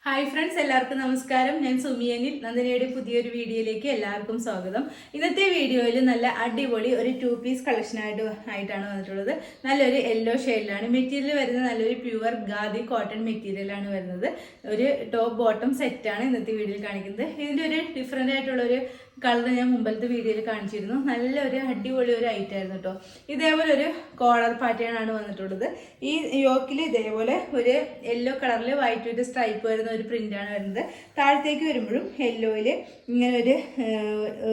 Hi friends, എല്ലാവർക്കും നമസ്കാരം. ഞാൻ സുമിയനിൽ നന്ദിനിയുടെ പുതിയൊരു വീഡിയോയിലേക്ക് എല്ലാവർക്കും സ്വാഗതം. ഇന്നത്തെ വീഡിയോയിൽ നല്ല അടിപൊളി ഒരു 2 പീസ് കളക്ഷൻ ആയിട്ടാണ് വന്നിട്ടുള്ളത്. നല്ലൊരു യെല്ലോ ഷെയ്ഡിലാണ് മെറ്റീരിയൽ വരുന്നത്. നല്ലൊരു പ്യുവർ ഖാദി കോട്ടൺ മെറ്റീരിയലാണ് വരുന്നത്. ഒരു ടോപ്പ് ബോട്ടം സെറ്റാണ് ഇന്നത്തെ വീഡിയോയിൽ കാണിക്കുന്നത്. ഇതിൻ്റെ ഒരു ഡിഫറെൻ്റ് ആയിട്ടുള്ള ഒരു കളർ ഞാൻ മുമ്പത്തെ വീഡിയോയിൽ കാണിച്ചിരുന്നു. നല്ലൊരു അടിപൊളി ഒരു ഐറ്റം ആയിരുന്നു കേട്ടോ. ഇതേപോലെ ഒരു കോളർ പാറ്റേൺ ആണ് വന്നിട്ടുള്ളത്. ഈ യോക്കിൽ ഇതേപോലെ ഒരു യെല്ലോ കളറിൽ വൈറ്റ് വിത്ത് സ്ട്രൈപ്പ് വരുന്ന ഒരു പ്രിന്റാണ് വരുന്നത്. താഴത്തേക്ക് വരുമ്പോഴും യെല്ലോയിൽ ഇങ്ങനെ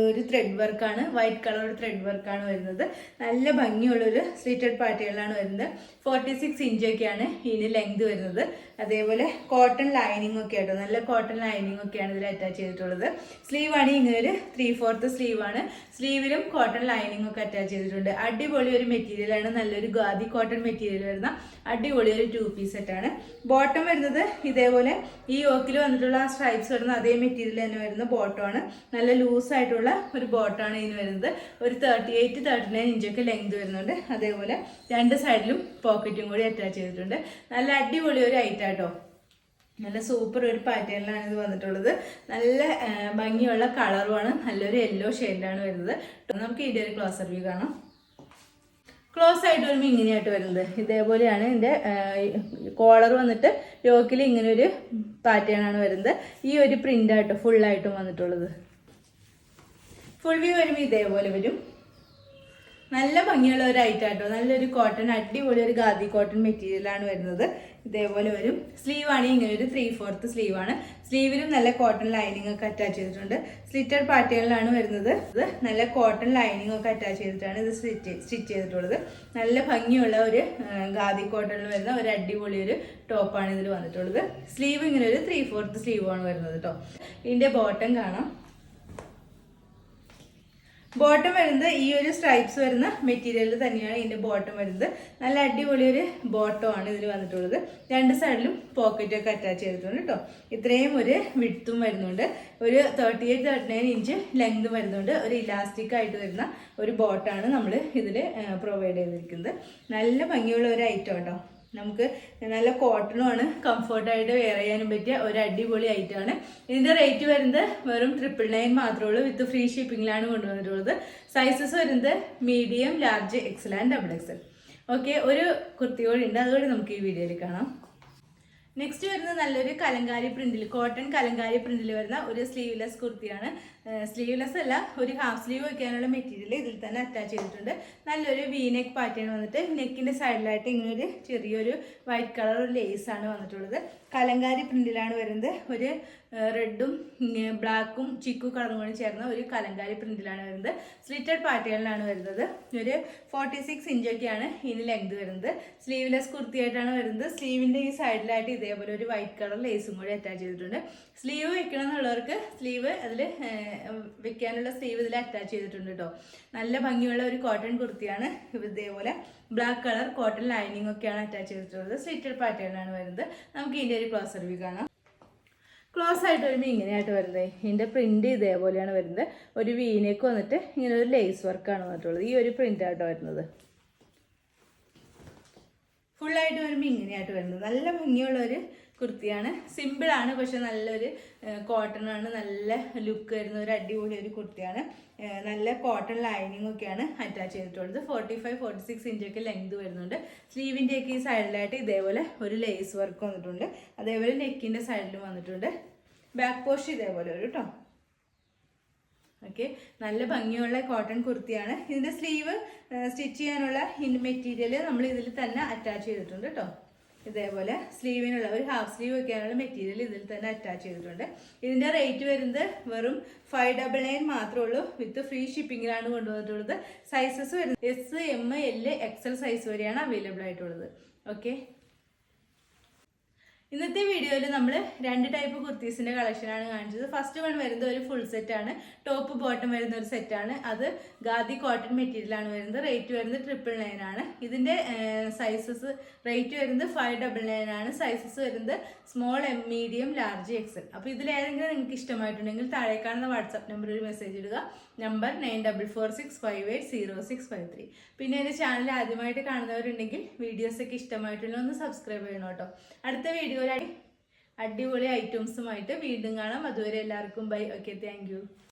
ഒരു ത്രെഡ് വർക്കാണ്, വൈറ്റ് കളർ ത്രെഡ് വർക്കാണ് വരുന്നത്. നല്ല ഭംഗിയുള്ളൊരു സ്ലിറ്റഡ് പാറ്റേണിലാണ് വരുന്നത്. 46 ഇഞ്ചൊക്കെയാണ് ഇതിന് ലെങ്ത് വരുന്നത്. അതേപോലെ കോട്ടൺ ലൈനിങ് ഒക്കെ ആട്ടോ, നല്ല കോട്ടൺ ലൈനിങ് ഒക്കെയാണ് ഇതിൽ അറ്റാച്ച് ചെയ്തിട്ടുള്ളത്. സ്ലീവ് ആണ് ഇങ്ങനെ ഒരു 3/4 സ്ലീവ് ആണ്. സ്ലീവിലും കോട്ടൺ ലൈനിങ് ഒക്കെ അറ്റാച്ച് ചെയ്തിട്ടുണ്ട്. അടിപൊളി ഒരു മെറ്റീരിയൽ ആണ്, നല്ലൊരു ഖാദി കോട്ടൺ മെറ്റീരിയൽ വരുന്ന അടിപൊളി ഒരു 2 പീസ് സെറ്റാണ്. ബോട്ടം വരുന്നത് ഇതേപോലെ ഈ യോക്കിൽ വന്നിട്ടുള്ള ആ സ്ട്രൈപ്സ് വരുന്ന അതേ മെറ്റീരിയൽ തന്നെ വരുന്ന ബോട്ടമാണ്. നല്ല ലൂസ് ആയിട്ടുള്ള ഒരു ബോട്ടമാണ് ഇതിന് വരുന്നത്. ഒരു 38-39 ഇഞ്ചൊക്കെ ലെങ്ത് വരുന്നുണ്ട്. അതേപോലെ രണ്ട് സൈഡിലും പോക്കറ്റും കൂടി അറ്റാച്ച് ചെയ്തിട്ടുണ്ട്. നല്ല അടിപൊളി ഒരു ഐറ്റം ആട്ടോ. നല്ല സൂപ്പർ ഒരു പാറ്റേണിലാണ് ഇത് വന്നിട്ടുള്ളത്. നല്ല ഭംഗിയുള്ള കളറുമാണ്. നല്ലൊരു യെല്ലോ ഷെയ്ഡിലാണ് വരുന്നത്. നമുക്ക് ഇതിൻ്റെ ഒരു ക്ലോസർ വ്യൂ കാണാം. ക്ലോസ് ആയിട്ട് വരുമ്പോൾ ഇങ്ങനെയായിട്ട് വരുന്നത്. ഇതേപോലെയാണ് ഇതിൻ്റെ കോളർ വന്നിട്ട് യോക്കിൽ ഇങ്ങനെ ഒരു പാറ്റേൺ ആണ് വരുന്നത്. ഈ ഒരു പ്രിൻ്റായിട്ട് ഫുള്ളായിട്ടും വന്നിട്ടുള്ളത്. ഫുൾ വ്യൂ വരുമ്പോൾ ഇതേപോലെ വരും. നല്ല ഭംഗിയുള്ള ഒരു ഐറ്റം ആട്ടോ. നല്ലൊരു കോട്ടൺ, അടിപൊളി ഒരു ഖാദി കോട്ടൺ മെറ്റീരിയലാണ് വരുന്നത്. ഇതേപോലെ വരും. സ്ലീവ് ആണ് ഇങ്ങനെ ഒരു 3/4 സ്ലീവാണ്. സ്ലീവിലും നല്ല കോട്ടൺ ലൈനിങ് ഒക്കെ അറ്റാച്ച് ചെയ്തിട്ടുണ്ട്. സ്ലിറ്റഡ് പാറ്റേണിലാണ് വരുന്നത്. ഇത് നല്ല കോട്ടൺ ലൈനിങ് ഒക്കെ അറ്റാച്ച് ചെയ്തിട്ടാണ് ഇത് സ്റ്റിച്ച് ചെയ്തിട്ടുള്ളത്. നല്ല ഭംഗിയുള്ള ഒരു ഖാദി കോട്ടണിൽ വരുന്ന ഒരു അടിപൊളി ഒരു ടോപ്പാണ് ഇതിൽ വന്നിട്ടുള്ളത്. സ്ലീവ് ഇങ്ങനെ ഒരു 3/4 സ്ലീവാണ് വരുന്നത് കേട്ടോ. ഇതിൻ്റെ ബോട്ടം കാണാം. ബോട്ടം വരുന്നത് ഈ ഒരു സ്ട്രൈപ്സ് വരുന്ന മെറ്റീരിയൽ തന്നെയാണ് ഇതിൻ്റെ ബോട്ടം വരുന്നത്. നല്ല അടിപൊളി ഒരു ബോട്ടമാണ് ഇതിൽ വന്നിട്ടുള്ളത്. രണ്ട് സൈഡിലും പോക്കറ്റൊക്കെ അറ്റാച്ച് ചെയ്തിട്ടുണ്ട് കേട്ടോ. ഇത്രയും ഒരു വിഡ്ത്തും വരുന്നുണ്ട്. ഒരു 38-39 ഇഞ്ച് ലെങ്ത് വരുന്നുണ്ട്. ഒരു ഇലാസ്റ്റിക് ആയിട്ട് വരുന്ന ഒരു ബോട്ടാണ് നമ്മൾ ഇതിൽ പ്രൊവൈഡ് ചെയ്തിരിക്കുന്നത്. നല്ല ഭംഗിയുള്ള ഒരു ഐറ്റം കേട്ടോ. നമുക്ക് നല്ല കോട്ടണുമാണ്, കംഫർട്ടായിട്ട് വെയർ ചെയ്യാനും പറ്റിയ ഒരു അടിപൊളി ഐറ്റമാണ്. ഇതിൻ്റെ റേറ്റ് വരുന്നത് വെറും 999 മാത്രമേ ഉള്ളൂ. വിത്ത് ഫ്രീ ഷിപ്പിങ്ങിലാണ് കൊണ്ടുവന്നിട്ടുള്ളത്. സൈസസ് വരുന്നത് medium, large, Excel and XXL. Okay, ഒരു കുർത്തി കൂടി ഉണ്ട്, അതുകൂടി നമുക്ക് ഈ വീഡിയോയിൽ കാണാം. നെക്സ്റ്റ് വരുന്നത് നല്ലൊരു കലങ്കാരി പ്രിന്റിൽ, കോട്ടൺ കലങ്കാരി പ്രിന്റിൽ വരുന്ന ഒരു സ്ലീവ്ലെസ് കുർത്തിയാണ്. സ്ലീവ്ലെസ് അല്ല, ഒരു ഹാഫ് സ്ലീവ് വയ്ക്കാനുള്ള മെറ്റീരിയൽ ഇതിൽ തന്നെ അറ്റാച്ച് ചെയ്തിട്ടുണ്ട്. നല്ലൊരു വീനെക്ക് പാറ്റേൺ വന്നിട്ട് നെക്കിൻ്റെ സൈഡിലായിട്ട് ഇങ്ങനൊരു ചെറിയൊരു വൈറ്റ് കളർ ലേസാണ് വന്നിട്ടുള്ളത്. കലങ്കാരി പ്രിന്റിലാണ് വരുന്നത്. ഒരു റെഡും ബ്ലാക്കും ചിക്കു കളറും കൂടി ചേർന്ന ഒരു കലങ്കാരി പ്രിന്റിലാണ് വരുന്നത്. സ്ലിറ്റഡ് പാറ്റേണിലാണ് വരുന്നത്. ഒരു 46 ഇഞ്ചൊക്കെയാണ് ഇതിന് ലെങ്ത് വരുന്നത്. സ്ലീവ്ലെസ് കുർത്തിയായിട്ടാണ് വരുന്നത്. സ്ലീവിൻ്റെ ഈ സൈഡിലായിട്ട് ഇതേപോലെ ഒരു വൈറ്റ് കളർ ലേസും കൂടി അറ്റാച്ച് ചെയ്തിട്ടുണ്ട്. സ്ലീവ് വെക്കണം എന്നുള്ളവർക്ക് സ്ലീവ് അതിൽ വെക്കാനുള്ള സ്ലീവ് ഇതിൽ അറ്റാച്ച് ചെയ്തിട്ടുണ്ട് കേട്ടോ. നല്ല ഭംഗിയുള്ള ഒരു കോട്ടൺ കുർത്തിയാണ്. ഇതേപോലെ ബ്ലാക്ക് കളർ കോട്ടൺ ലൈനിങ് ഒക്കെയാണ് അറ്റാച്ച് ചെയ്തിട്ടുള്ളത്. സ്ലിറ്റഡ് പാറ്റേണിലാണ് വരുന്നത്. നമുക്ക് ഇതിൻ്റെ ഒരു ക്ലോസർ വ്യൂ കാണാം. ക്ലോസ് ആയിട്ട് വരുമ്പോൾ ഇങ്ങനെയായിട്ട് വരുന്നത്. ഇതിൻ്റെ പ്രിന്റ് ഇതേപോലെയാണ് വരുന്നത്. ഒരു വീനേക്ക് വന്നിട്ട് ഇങ്ങനെ ഒരു ലേസ് വർക്കാണ് വന്നിട്ടുള്ളത്. ഈ ഒരു പ്രിന്റ് ആയിട്ടോ വരുന്നത്. ഫുള്ളായിട്ട് വരുമ്പോൾ ഇങ്ങനെയായിട്ട് വരുന്നത്. നല്ല ഭംഗിയുള്ള ഒരു കുർത്തിയാണ്. സിമ്പിളാണ്, പക്ഷെ നല്ലൊരു കോട്ടണാണ്. നല്ല ലുക്ക് വരുന്ന ഒരു അടിപൊളി ഒരു കുർത്തിയാണ്. നല്ല കോട്ടൺ ലൈനിങ് ഒക്കെയാണ് അറ്റാച്ച് ചെയ്തിട്ടുള്ളത്. 45-46 ഇഞ്ചൊക്കെ ലെങ്ത് വരുന്നുണ്ട്. സ്ലീവിൻ്റെയൊക്കെ ഈ സൈഡിലായിട്ട് ഇതേപോലെ ഒരു ലേസ് വർക്ക് വന്നിട്ടുണ്ട്. അതേപോലെ നെക്കിൻ്റെ സൈഡിലും വന്നിട്ടുണ്ട്. ബാക്ക് പോസ്റ്റ് ഇതേപോലെ ഒരു കേട്ടോ. ഓക്കെ, നല്ല ഭംഗിയുള്ള കോട്ടൺ കുർത്തിയാണ്. ഇതിൻ്റെ സ്ലീവ് സ്റ്റിച്ച് ചെയ്യാനുള്ള മെറ്റീരിയൽ നമ്മൾ ഇതിൽ തന്നെ അറ്റാച്ച് ചെയ്തിട്ടുണ്ട് കേട്ടോ. ഇതേപോലെ സ്ലീവിനുള്ള ഒരു ഹാഫ് സ്ലീവ് വെക്കാനുള്ള മെറ്റീരിയൽ ഇതിൽ തന്നെ അറ്റാച്ച് ചെയ്തിട്ടുണ്ട്. ഇതിൻ്റെ റേറ്റ് വരുന്നത് വെറും 599 മാത്രമേ ഉള്ളൂ. വിത്ത് ഫ്രീ ഷിപ്പിങ്ങിലാണ് കൊണ്ടുവന്നിട്ടുള്ളത്. സൈസസ് വരുന്നത് S, M, L, XL size വരെയാണ് അവൈലബിൾ ആയിട്ടുള്ളത്. ഓക്കെ, ഇന്നത്തെ വീഡിയോയിൽ നമ്മൾ 2 ടൈപ്പ് കുർത്തീസിൻ്റെ കളക്ഷനാണ് കാണിച്ചത്. ഫസ്റ്റ് വൺ വരുന്നത് ഒരു ഫുൾ സെറ്റാണ്. ടോപ്പ് ബോട്ടം വരുന്ന ഒരു സെറ്റാണ്. അത് ഖാദി കോട്ടൺ മെറ്റീരിയലാണ് വരുന്നത്. റേറ്റ് വരുന്നത് 999 ആണ്. ഇതിൻ്റെ സൈസസ് റേറ്റ് വരുന്നത് 599 ആണ്. സൈസസ് വരുന്നത് small, M, medium, large, XL. അപ്പോൾ ഇതിലേതെങ്കിലും നിങ്ങൾക്ക് ഇഷ്ടമായിട്ടുണ്ടെങ്കിൽ താഴെ കാണുന്ന വാട്സാപ്പ് നമ്പറിൽ ഒരു മെസ്സേജ് ഇടുക. നമ്പർ 9446580653. പിന്നെ എൻ്റെ ചാനൽ ആദ്യമായിട്ട് കാണുന്നവരുണ്ടെങ്കിൽ വീഡിയോസൊക്കെ ഇഷ്ടമായിട്ടുള്ള ഒന്ന് സബ്സ്ക്രൈബ് ചെയ്യണം കേട്ടോ. അടുത്ത വീഡിയോയിലായി അടിപൊളി ഐറ്റംസുമായിട്ട് വീണ്ടും കാണാം. അതുവരെ എല്ലാവർക്കും ബൈ. Okay, thank you.